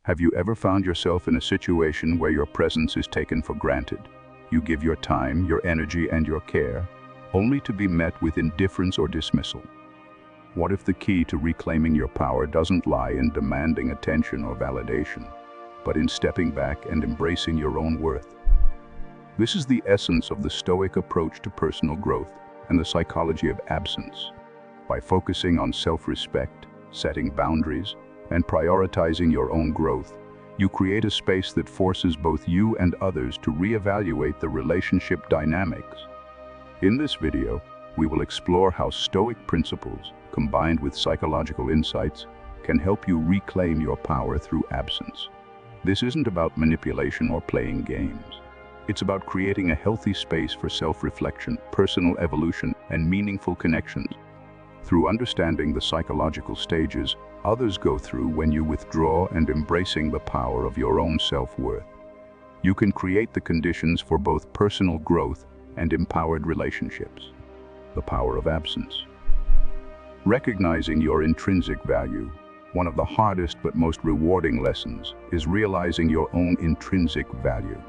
Have you ever found yourself in a situation where your presence is taken for granted? You give your time, your energy, and your care, only to be met with indifference or dismissal. What if the key to reclaiming your power doesn't lie in demanding attention or validation, but in stepping back and embracing your own worth? This is the essence of the Stoic approach to personal growth and the psychology of absence. By focusing on self-respect, setting boundaries, and prioritizing your own growth, you create a space that forces both you and others to reevaluate the relationship dynamics. In this video, we will explore how Stoic principles, combined with psychological insights, can help you reclaim your power through absence. This isn't about manipulation or playing games. It's about creating a healthy space for self-reflection, personal evolution, and meaningful connections. Through understanding the psychological stages others go through when you withdraw and embracing the power of your own self-worth, you can create the conditions for both personal growth and empowered relationships. The power of absence. Recognizing your intrinsic value. One of the hardest but most rewarding lessons is realizing your own intrinsic value.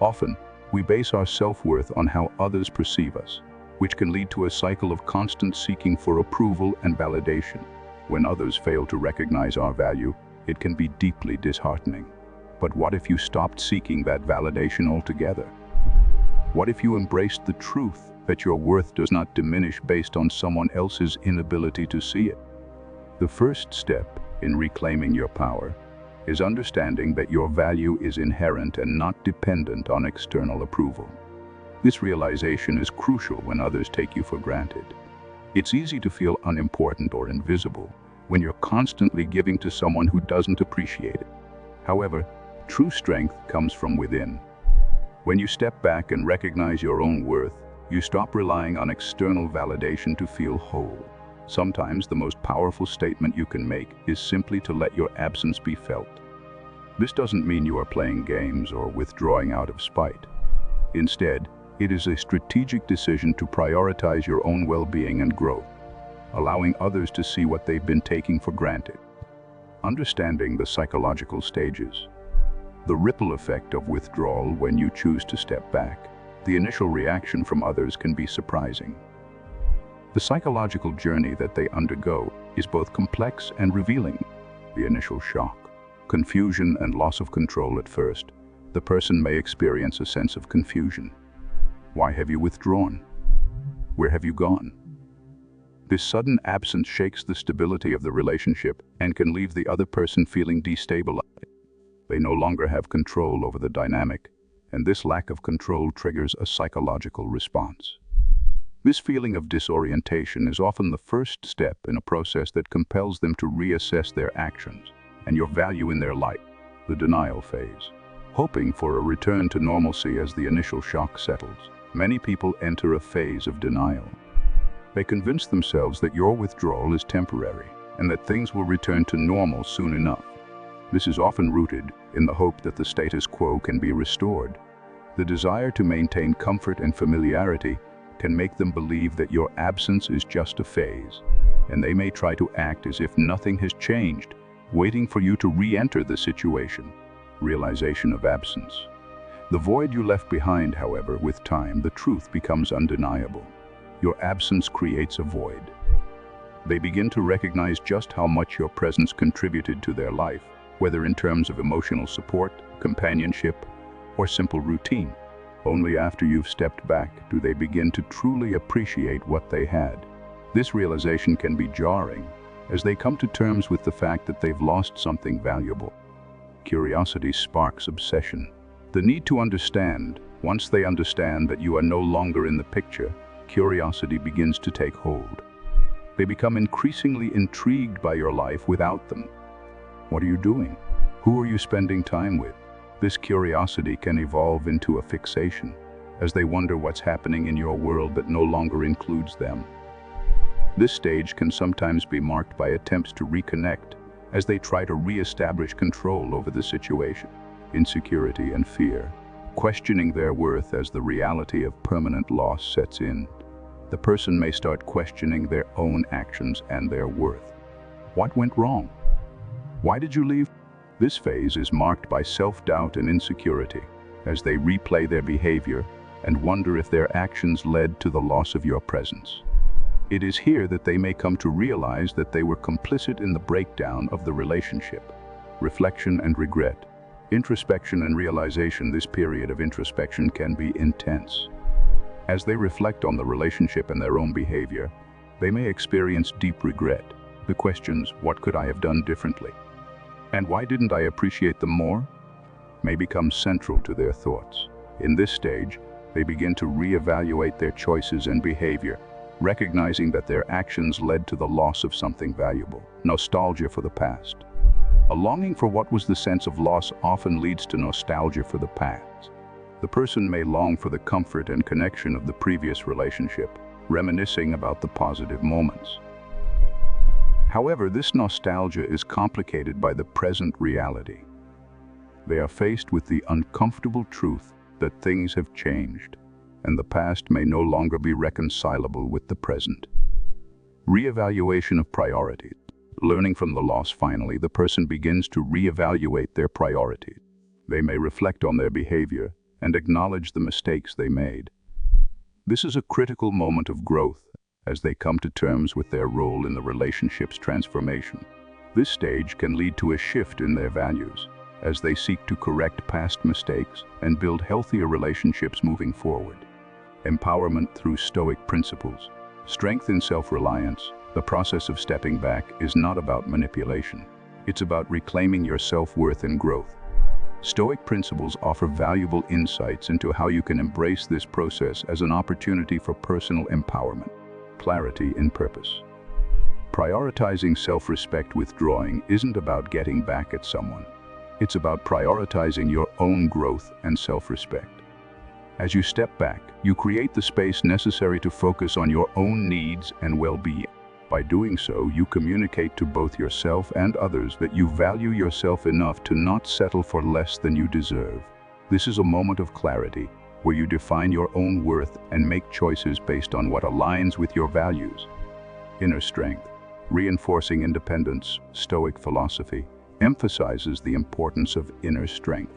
Often, we base our self-worth on how others perceive us, which can lead to a cycle of constant seeking for approval and validation. When others fail to recognize our value, it can be deeply disheartening. But what if you stopped seeking that validation altogether? What if you embraced the truth that your worth does not diminish based on someone else's inability to see it? The first step in reclaiming your power is understanding that your value is inherent and not dependent on external approval. This realization is crucial when others take you for granted. It's easy to feel unimportant or invisible when you're constantly giving to someone who doesn't appreciate it. However, true strength comes from within. When you step back and recognize your own worth, you stop relying on external validation to feel whole. Sometimes the most powerful statement you can make is simply to let your absence be felt. This doesn't mean you are playing games or withdrawing out of spite. Instead, it is a strategic decision to prioritize your own well-being and growth, allowing others to see what they've been taking for granted. Understanding the psychological stages. The ripple effect of withdrawal when you choose to step back. The initial reaction from others can be surprising. The psychological journey that they undergo is both complex and revealing. The initial shock, confusion, and loss of control at first. The person may experience a sense of confusion. Why have you withdrawn? Where have you gone? This sudden absence shakes the stability of the relationship and can leave the other person feeling destabilized. They no longer have control over the dynamic, and this lack of control triggers a psychological response. This feeling of disorientation is often the first step in a process that compels them to reassess their actions and your value in their life. The denial phase. Hoping for a return to normalcy as the initial shock settles, many people enter a phase of denial. They convince themselves that your withdrawal is temporary and that things will return to normal soon enough. This is often rooted in the hope that the status quo can be restored. The desire to maintain comfort and familiarity can make them believe that your absence is just a phase, and they may try to act as if nothing has changed, waiting for you to re-enter the situation. Realization of absence. The void you left behind, however, with time, the truth becomes undeniable. Your absence creates a void. They begin to recognize just how much your presence contributed to their life, whether in terms of emotional support, companionship, or simple routine. Only after you've stepped back do they begin to truly appreciate what they had. This realization can be jarring, as they come to terms with the fact that they've lost something valuable. Curiosity sparks obsession. The need to understand. Once they understand that you are no longer in the picture, curiosity begins to take hold. They become increasingly intrigued by your life without them. What are you doing? Who are you spending time with? This curiosity can evolve into a fixation, as they wonder what's happening in your world that no longer includes them. This stage can sometimes be marked by attempts to reconnect, as they try to re-establish control over the situation. Insecurity and fear, questioning their worth as the reality of permanent loss sets in. The person may start questioning their own actions and their worth. What went wrong? Why did you leave? This phase is marked by self-doubt and insecurity, as they replay their behavior and wonder if their actions led to the loss of your presence. It is here that they may come to realize that they were complicit in the breakdown of the relationship. Reflection and regret. Introspection and realization. This period of introspection can be intense. As they reflect on the relationship and their own behavior, they may experience deep regret. The questions, what could I have done differently? And why didn't I appreciate them more? May become central to their thoughts. In this stage, they begin to reevaluate their choices and behavior, recognizing that their actions led to the loss of something valuable. Nostalgia for the past. A longing for what was the sense of loss often leads to nostalgia for the past. The person may long for the comfort and connection of the previous relationship, reminiscing about the positive moments. However, this nostalgia is complicated by the present reality. They are faced with the uncomfortable truth that things have changed, and the past may no longer be reconcilable with the present. Reevaluation of priorities. Learning from the loss, finally, the person begins to reevaluate their priorities. They may reflect on their behavior and acknowledge the mistakes they made. This is a critical moment of growth as they come to terms with their role in the relationship's transformation. This stage can lead to a shift in their values as they seek to correct past mistakes and build healthier relationships moving forward. Empowerment through Stoic principles. Strength in self-reliance. The process of stepping back is not about manipulation. It's about reclaiming your self-worth and growth. Stoic principles offer valuable insights into how you can embrace this process as an opportunity for personal empowerment. Clarity in purpose. Prioritizing self-respect. Withdrawing isn't about getting back at someone. It's about prioritizing your own growth and self-respect. As you step back, you create the space necessary to focus on your own needs and well-being. By doing so, you communicate to both yourself and others that you value yourself enough to not settle for less than you deserve. This is a moment of clarity, where you define your own worth and make choices based on what aligns with your values. Inner strength. Reinforcing independence. Stoic philosophy emphasizes the importance of inner strength.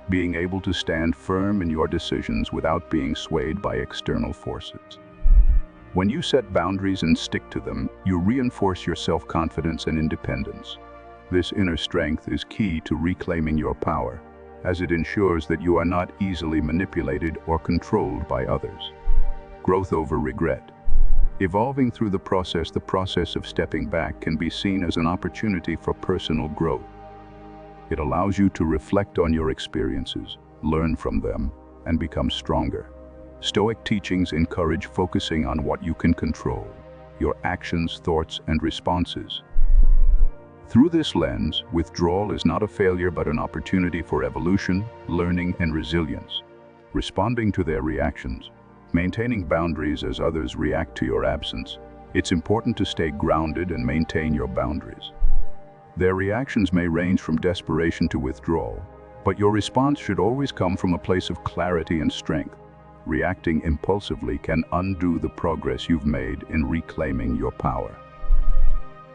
Being able to stand firm in your decisions without being swayed by external forces. When you set boundaries and stick to them, you reinforce your self-confidence and independence. This inner strength is key to reclaiming your power, as it ensures that you are not easily manipulated or controlled by others. Growth over regret. Evolving through the process of stepping back can be seen as an opportunity for personal growth. It allows you to reflect on your experiences, learn from them, and become stronger. Stoic teachings encourage focusing on what you can control, your actions, thoughts, and responses. Through this lens, withdrawal is not a failure but an opportunity for evolution, learning, and resilience. Responding to their reactions, maintaining boundaries as others react to your absence, it's important to stay grounded and maintain your boundaries. Their reactions may range from desperation to withdrawal, but your response should always come from a place of clarity and strength. Reacting impulsively can undo the progress you've made in reclaiming your power.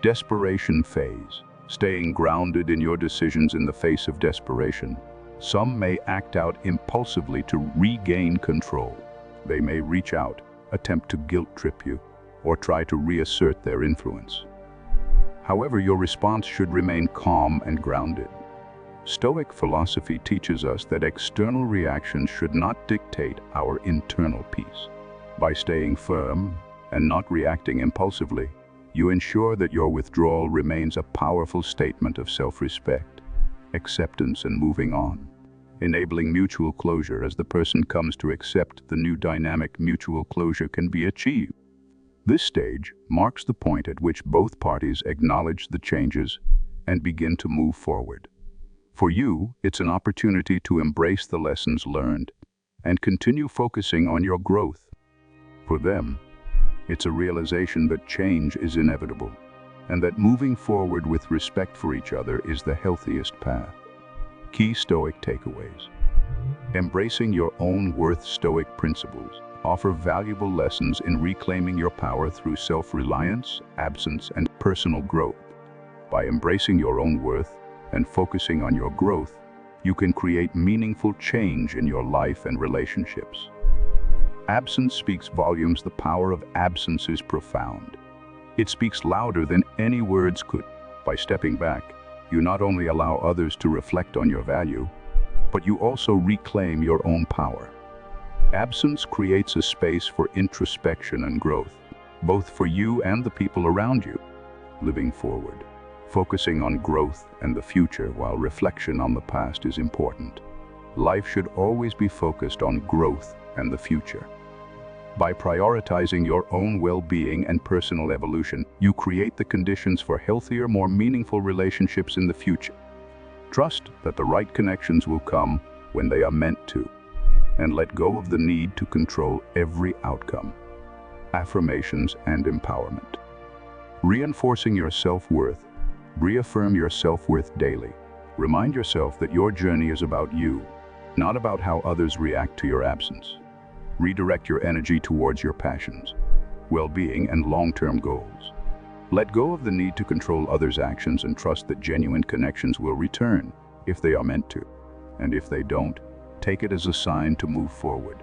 Desperation phase. Staying grounded in your decisions in the face of desperation. Some may act out impulsively to regain control. They may reach out, attempt to guilt-trip you, or try to reassert their influence. However, your response should remain calm and grounded. Stoic philosophy teaches us that external reactions should not dictate our internal peace. By staying firm and not reacting impulsively, you ensure that your withdrawal remains a powerful statement of self-respect, acceptance, and moving on, enabling mutual closure as the person comes to accept the new dynamic. Mutual closure can be achieved. This stage marks the point at which both parties acknowledge the changes and begin to move forward. For you, it's an opportunity to embrace the lessons learned and continue focusing on your growth. For them, it's a realization that change is inevitable and that moving forward with respect for each other is the healthiest path. Key Stoic takeaways. Embracing your own worth. Stoic principles offer valuable lessons in reclaiming your power through self-reliance, absence, and personal growth. By embracing your own worth, and focusing on your growth, you can create meaningful change in your life and relationships. Absence speaks volumes. The power of absence is profound. It speaks louder than any words could. By stepping back, you not only allow others to reflect on your value, but you also reclaim your own power. Absence creates a space for introspection and growth, both for you and the people around you. Living forward, focusing on growth and the future while reflection on the past is important. Life should always be focused on growth and the future. By prioritizing your own well-being and personal evolution, you create the conditions for healthier, more meaningful relationships in the future. Trust that the right connections will come when they are meant to, and let go of the need to control every outcome. Affirmations and empowerment. Reinforcing your self-worth. Reaffirm your self-worth daily. Remind yourself that your journey is about you, not about how others react to your absence. Redirect your energy towards your passions, well-being, and long-term goals. Let go of the need to control others' actions and trust that genuine connections will return if they are meant to. And if they don't, take it as a sign to move forward.